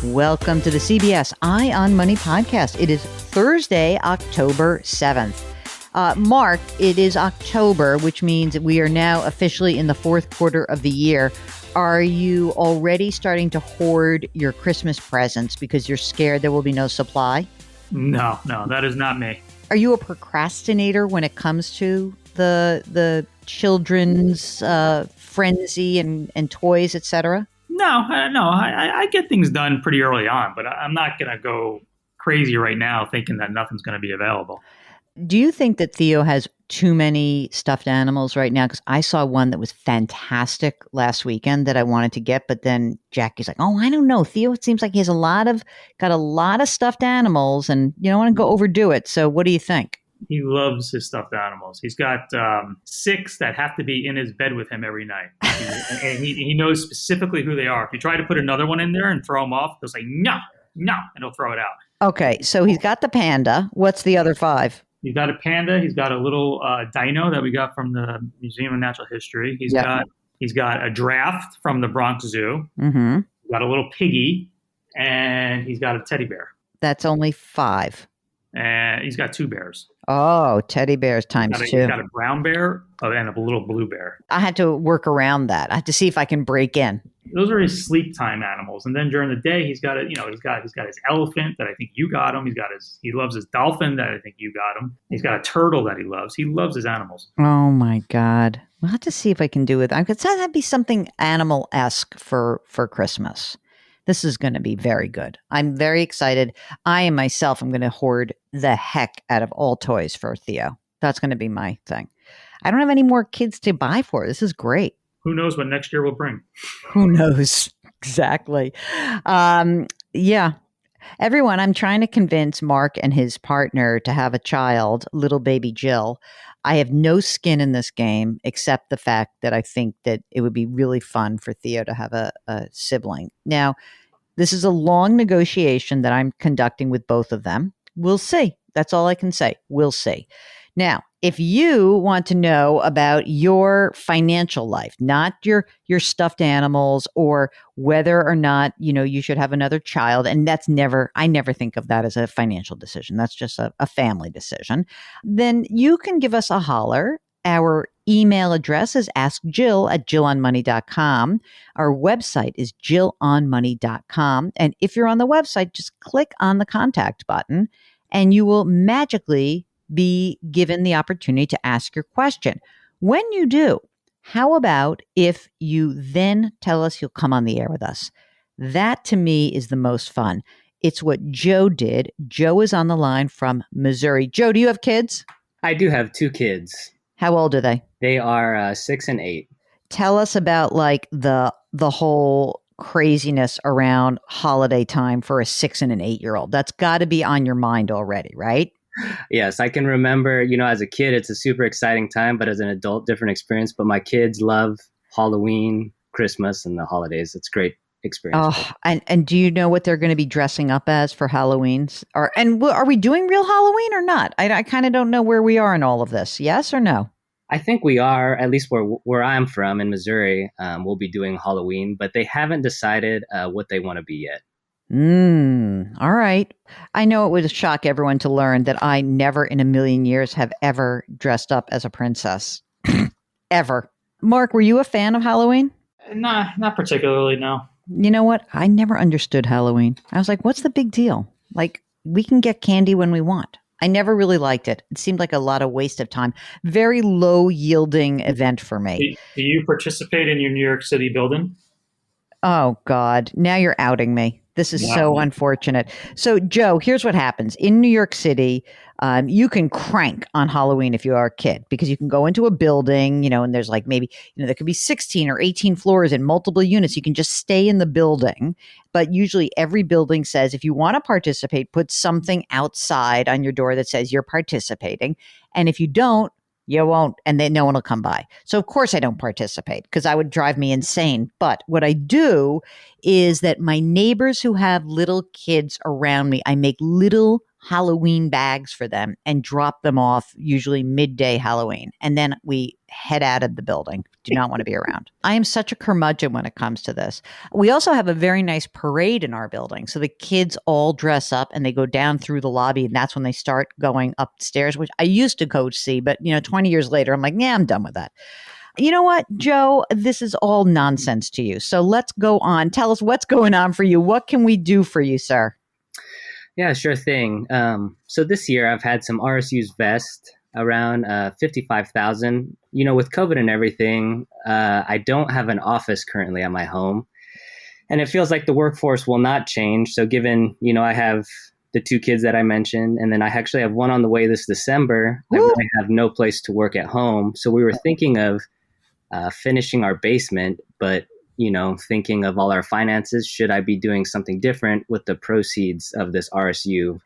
Welcome to the CBS Eye on Money podcast. It is Thursday, October 7th. Mark, it is October, which means we are now officially in the fourth quarter of the year. Are you already starting to hoard your Christmas presents because you're scared there will be no supply? No, that is not me. Are you a procrastinator when it comes to the children's frenzy and toys, etc.? No, I get things done pretty early on, but I'm not going to go crazy right now thinking that nothing's going to be available. Do you think that Theo has too many stuffed animals right now? Because I saw one that was fantastic last weekend that I wanted to get, but then Jackie's like, "Oh, I don't know, Theo. It seems like he has got a lot of stuffed animals, and you don't want to go overdo it." So, what do you think? He loves his stuffed animals. He's got 6 that have to be in his bed with him every night, and he knows specifically who they are. If you try to put another one in there and throw him off, he'll say no, and he'll throw it out. Okay, so he's got the panda. What's the other 5? He's got a panda. He's got a little dino that we got from the Museum of Natural History. He's got a giraffe from the Bronx Zoo. Mm-hmm. He's got a little piggy, and he's got a teddy bear. That's only 5. And he's got 2 bears. Oh, teddy bears times 2. He's got a brown bear and a little blue bear. I had to work around that. I had to see if I can break in. Those are his sleep time animals. And then during the day, he's got his elephant that I think you got him. He loves his dolphin that I think you got him. He's got a turtle that he loves. He loves his animals. Oh my God. We'll have to see if I can do it. I could say that'd be something animal-esque for Christmas. This is going to be very good. I'm very excited. I am myself, I'm going to hoard the heck out of all toys for Theo. That's going to be my thing. I don't have any more kids to buy for. This is great. Who knows what next year will bring? Who knows? Exactly. Yeah. Everyone, I'm trying to convince Mark and his partner to have a child, little baby Jill. I have no skin in this game except the fact that I think that it would be really fun for Theo to have a sibling. Now, this is a long negotiation that I'm conducting with both of them. We'll see. That's all I can say. We'll see. Now, if you want to know about your financial life, not your stuffed animals or whether or not, you should have another child, and I never think of that as a financial decision. That's just a family decision. Then you can give us a holler. Our email address is askjill@jillonmoney.com. Our website is jillonmoney.com. And if you're on the website, just click on the contact button and you will magically be given the opportunity to ask your question. When you do, how about if you then tell us you'll come on the air with us? That to me is the most fun. It's what Joe did. Joe is on the line from Missouri. Joe, do you have kids? I do have 2 kids. How old are they? They are 6 and 8. Tell us about like the whole craziness around holiday time for a 6 and an 8-year-old. That's got to be on your mind already, right? Yes, I can remember, as a kid, it's a super exciting time, but as an adult, different experience. But my kids love Halloween, Christmas, and the holidays. It's a great experience. Oh, and do you know what they're going to be dressing up as for Halloween? Are we doing real Halloween or not? I kind of don't know where we are in all of this. Yes or no? I think we are, at least where I'm from in Missouri, we'll be doing Halloween, but they haven't decided what they want to be yet. All right. I know it would shock everyone to learn that I never in a million years have ever dressed up as a princess. Ever. Mark, were you a fan of Halloween? Nah, not particularly, no. You know what? I never understood Halloween. I was like, what's the big deal? Like, we can get candy when we want. I never really liked it. It seemed like a lot of waste of time. Very low yielding event for me. Do you participate in your New York City building? Oh, God. Now you're outing me. This is so unfortunate. So, Joe, here's what happens. In New York City, you can crank on Halloween if you are a kid because you can go into a building, and there's like maybe, there could be 16 or 18 floors and multiple units. You can just stay in the building. But usually every building says if you want to participate, put something outside on your door that says you're participating. And if you don't, you won't, and then no one will come by. So of course I don't participate because that would drive me insane. But what I do is that my neighbors who have little kids around me, I make little Halloween bags for them and drop them off usually midday Halloween. And then we head out of the building. Do not want to be around. I am such a curmudgeon when it comes to this. We also have a very nice parade in our building. So the kids all dress up and they go down through the lobby. And that's when they start going upstairs, which I used to go see. But, 20 years later, I'm like, yeah, I'm done with that. You know what, Joe? This is all nonsense to you. So let's go on. Tell us what's going on for you. What can we do for you, sir? Yeah, sure thing. So this year I've had some RSUs vest around 55,000. With COVID and everything, I don't have an office currently at my home. And it feels like the workforce will not change. So given, I have the 2 kids that I mentioned, and then I actually have one on the way this December, I really have no place to work at home. So we were thinking of finishing our basement, but thinking of all our finances, should I be doing something different with the proceeds of this RSU?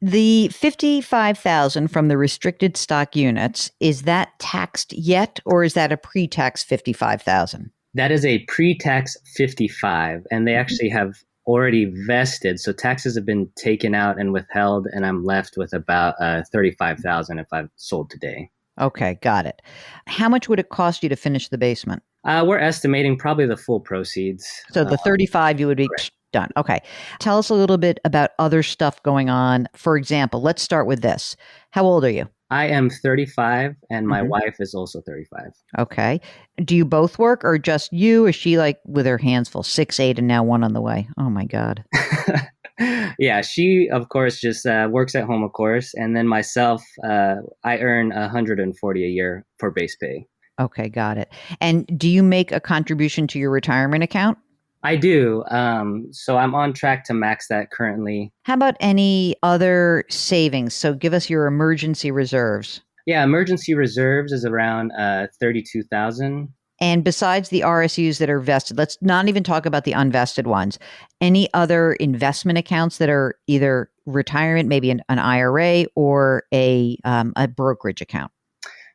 The 55,000 from the restricted stock units, is that taxed yet, or is that a pre-tax 55,000? That is a pre-tax 55, and they actually have already vested. So taxes have been taken out and withheld, and I'm left with about 35,000 if I've sold today. Okay, got it. How much would it cost you to finish the basement? We're estimating probably the full proceeds. So the 35, you would be done. Okay. Tell us a little bit about other stuff going on. For example, let's start with this. How old are you? I am 35 and my wife is also 35. Okay. Do you both work or just you? Is she like with her hands full, 6, 8, and now 1 on the way? Oh my God. Yeah, she, of course, just works at home, of course. And then myself, I earn 140 a year for base pay. Okay, got it. And do you make a contribution to your retirement account? I do. So I'm on track to max that currently. How about any other savings? So give us your emergency reserves. Yeah, emergency reserves is around 32,000. And besides the RSUs that are vested, let's not even talk about the unvested ones. Any other investment accounts that are either retirement, maybe an IRA or a brokerage account?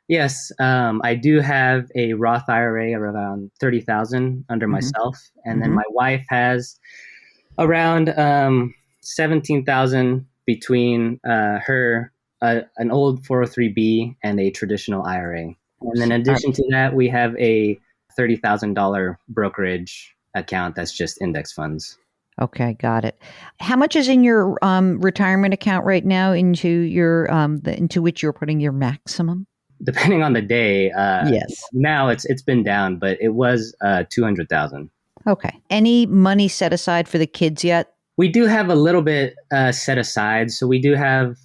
Yes, I do have a Roth IRA of around 30,000 under myself, and then my wife has around 17,000 between her an old 403b and a traditional IRA. And then in addition to that, we have a $30,000 brokerage account that's just index funds. Okay, got it. How much is in your retirement account right now into your into which you're putting your maximum? Depending on the day, yes. Now it's been down, but it was 200,000. Okay. Any money set aside for the kids yet? We do have a little bit set aside. So we do have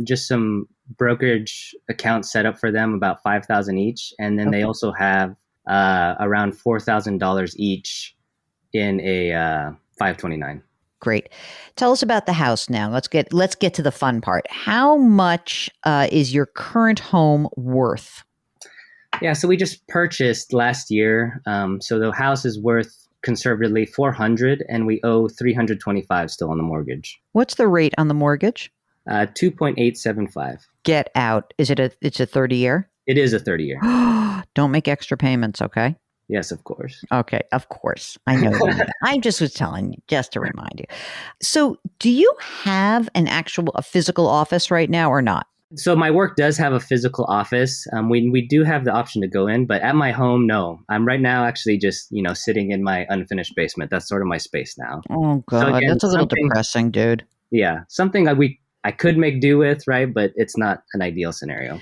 just some brokerage accounts set up for them, about 5,000 each, and then they also have around $4,000 each in a 529. Great. Tell us about the house now. Let's get to the fun part. How much is your current home worth? Yeah, so we just purchased last year. So the house is worth conservatively 400, and we owe 325 still on the mortgage. What's the rate on the mortgage? 2.875. Get out. It's a 30-year? It is a 30-year. Don't make extra payments, okay? Yes, of course. Okay, of course. I know that. I just was telling you, just to remind you. So do you have a physical office right now or not? So my work does have a physical office. We do have the option to go in, but at my home, no. I'm right now actually just, sitting in my unfinished basement. That's sort of my space now. Oh, God. So again, that's a little depressing, dude. Yeah, something I could make do with, right? But it's not an ideal scenario.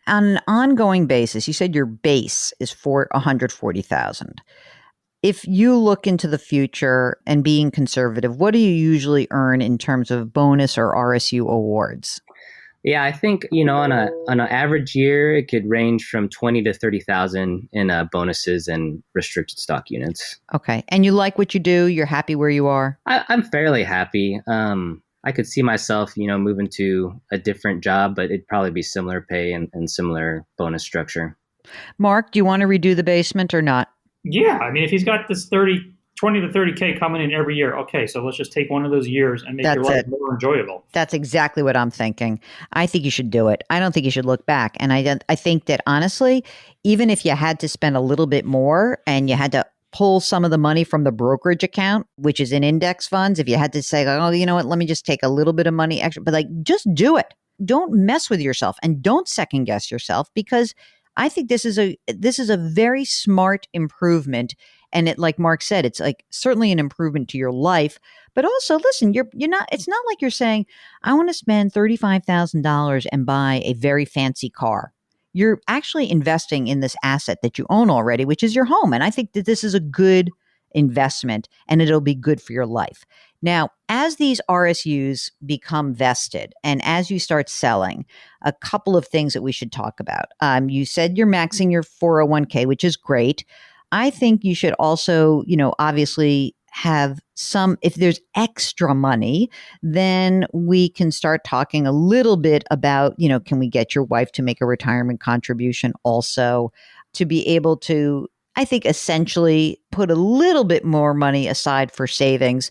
On an ongoing basis, you said your base is for 140,000. If you look into the future and being conservative, what do you usually earn in terms of bonus or RSU awards? Yeah, I think, on an average year, it could range from 20 to 30,000 in bonuses and restricted stock units. Okay. And you like what you do? You're happy where you are? I'm fairly happy. I could see myself, moving to a different job, but it'd probably be similar pay and similar bonus structure. Mark, do you want to redo the basement or not? Yeah. I mean, if he's got this 20 to 30K coming in every year, okay, so let's just take one of those years and make your life more enjoyable. That's exactly what I'm thinking. I think you should do it. I don't think you should look back. And I think that honestly, even if you had to spend a little bit more and you had to pull some of the money from the brokerage account, which is in index funds. If you had to say, oh, you know what, let me just take a little bit of money extra, but like, just do it. Don't mess with yourself and don't second guess yourself, because I think this is a very smart improvement. And it, like Mark said, it's like certainly an improvement to your life. But also, listen, you're not. It's not like you're saying, I want to spend $35,000 and buy a very fancy car. You're actually investing in this asset that you own already, which is your home. And I think that this is a good investment, and it'll be good for your life. Now, as these RSUs become vested and as you start selling, a couple of things that we should talk about. You said you're maxing your 401k, which is great. I think you should also, obviously have some, if there's extra money, then we can start talking a little bit about, can we get your wife to make a retirement contribution also, to be able to, I think, essentially put a little bit more money aside for savings.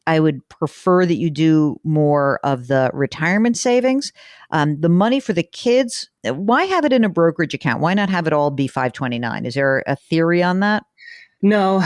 I would prefer that you do more of the retirement savings. The money for the kids, why have it in a brokerage account? Why not have it all be 529? Is there a theory on that? No,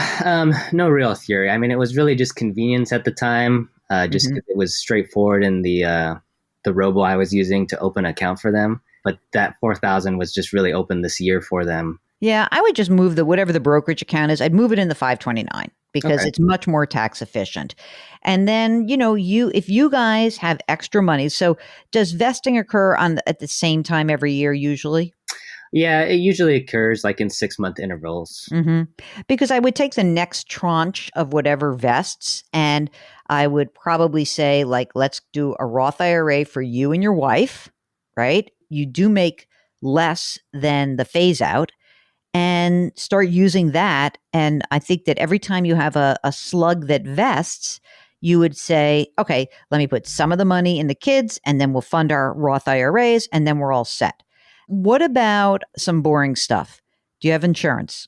no real theory. I mean, it was really just convenience at the time, just because it was straightforward in the robo I was using to open an account for them. But that 4,000 was just really open this year for them. Yeah, I would just move whatever the brokerage account is, I'd move it in the 529 because it's much more tax efficient. And then, if you guys have extra money, so does vesting occur at the same time every year usually? Yeah, it usually occurs like in 6-month intervals. Because I would take the next tranche of whatever vests, and I would probably say, like, let's do a Roth IRA for you and your wife, right? You do make less than the phase out, and start using that. And I think that every time you have a slug that vests, you would say, okay, let me put some of the money in the kids, and then we'll fund our Roth IRAs, and then we're all set. What about some boring stuff? Do you have insurance?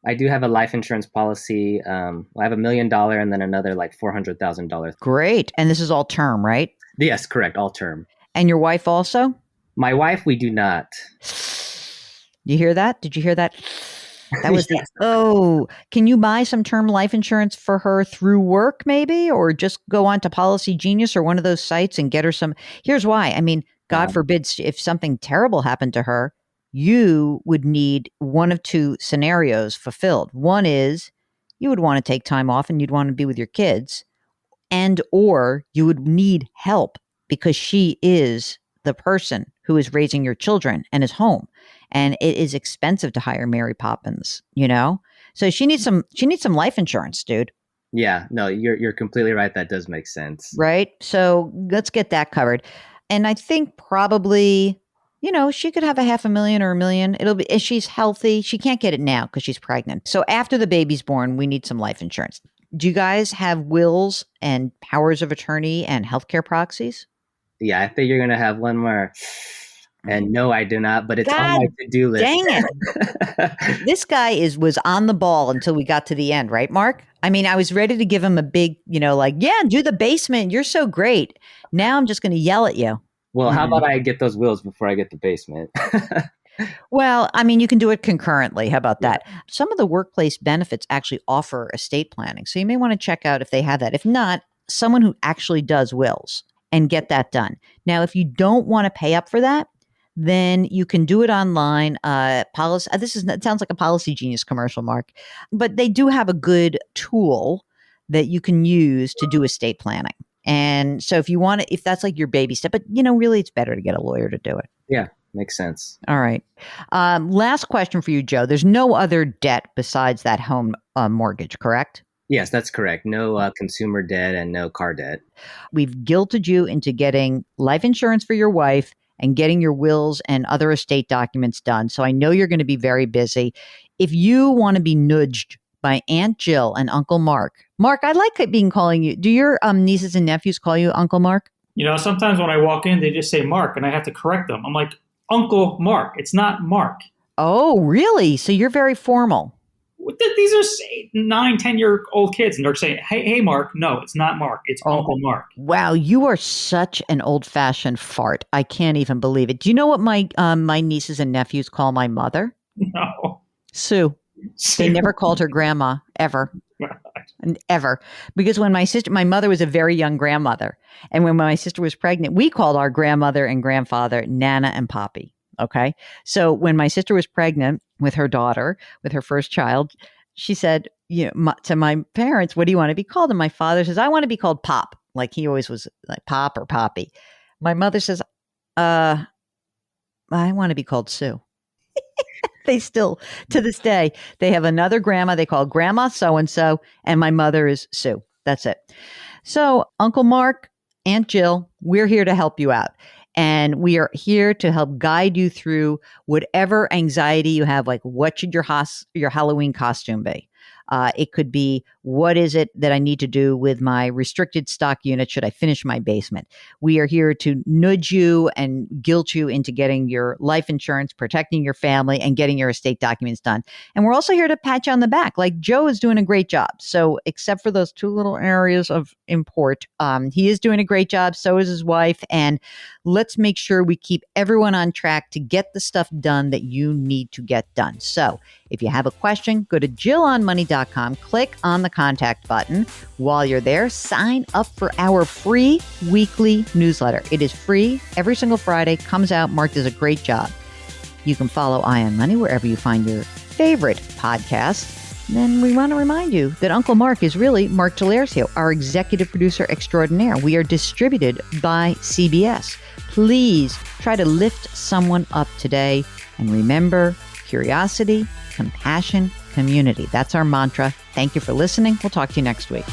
I do have a life insurance policy. I have $1 million and then another like $400,000. Great. And this is all term, right? Yes, correct. All term. And your wife also? My wife, we do not. You hear that? Did you hear that? That was Yes. Can you buy some term life insurance for her through work maybe? Or just go on to Policy Genius or one of those sites and get her some? Here's why. I mean, God forbid if something terrible happened to her, you would need one of two scenarios fulfilled. One is you would want to take time off and you'd want to be with your kids, and or you would need help because she is the person who is raising your children and is home. And it is expensive to hire Mary Poppins, So she needs some life insurance, dude. Yeah, no, you're completely right. That does make sense. Right? So let's get that covered. And I think probably, she could have a $500,000 or $1 million. It'll be, if she's healthy, she can't get it now because she's pregnant. So after the baby's born, we need some life insurance. Do you guys have wills and powers of attorney and healthcare proxies? Yeah, I think you're going to have one more. And no, I do not, but it's on my to-do list. Dang it. This guy was on the ball until we got to the end, right, Mark? I mean, I was ready to give him a big, do the basement. You're so great. Now I'm just going to yell at you. Well, how about I get those wills before I get the basement? Well, I mean, you can do it concurrently. How about that? Some of the workplace benefits actually offer estate planning. So you may want to check out if they have that. If not, someone who actually does wills and get that done. Now, if you don't want to pay up for that, then you can do it online. It sounds like a Policy Genius commercial, Mark, but they do have a good tool that you can use to do estate planning. And so if that's like your baby step, but really it's better to get a lawyer to do it. Yeah, makes sense. All right. Last question for you, Joe. There's no other debt besides that home mortgage, correct? Yes, that's correct. No consumer debt and no car debt. We've guilted you into getting life insurance for your wife and getting your wills and other estate documents done. So I know you're going to be very busy. If you want to be nudged by Aunt Jill and Uncle Mark, I like calling you. Do your nieces and nephews call you Uncle Mark? Sometimes when I walk in, they just say Mark, and I have to correct them. I'm like, Uncle Mark. It's not Mark. Oh, really? So you're very formal. These are 9, 10-year-old kids, and they're saying, hey, Mark. No, it's not Mark. It's Uncle Mark. Wow, you are such an old-fashioned fart. I can't even believe it. Do you know what my nieces and nephews call my mother? No. Sue. They never called her grandma ever. And ever. Because when my mother was a very young grandmother. And when my sister was pregnant, we called our grandmother and grandfather Nana and Poppy. Okay. So when my sister was pregnant with her daughter, with her first child, she said, to my parents, what do you want to be called? And my father says, I want to be called Pop. Like he always was like Pop or Poppy. My mother says, I want to be called Sue. They still, to this day, they have another grandma they call Grandma so-and-so, and my mother is Sue. That's it. So Uncle Mark, Aunt Jill, we're here to help you out. And we are here to help guide you through whatever anxiety you have, like what should your Halloween costume be? It could be, what is it that I need to do with my restricted stock unit? Should I finish my basement? We are here to nudge you and guilt you into getting your life insurance, protecting your family, and getting your estate documents done. And we're also here to pat you on the back. Like Joe is doing a great job. So except for those two little areas of import, he is doing a great job. So is his wife. And let's make sure we keep everyone on track to get the stuff done that you need to get done. So if you have a question, go to JillOnMoney.com, click on the contact button. While you're there, sign up for our free weekly newsletter. It is free every single Friday, comes out. Mark does a great job. You can follow Eye on Money wherever you find your favorite podcast. Then we want to remind you that Uncle Mark is really Mark Talercio, our executive producer extraordinaire. We are distributed by CBS. Please try to lift someone up today. And remember, curiosity, compassion, community. That's our mantra. Thank you for listening. We'll talk to you next week.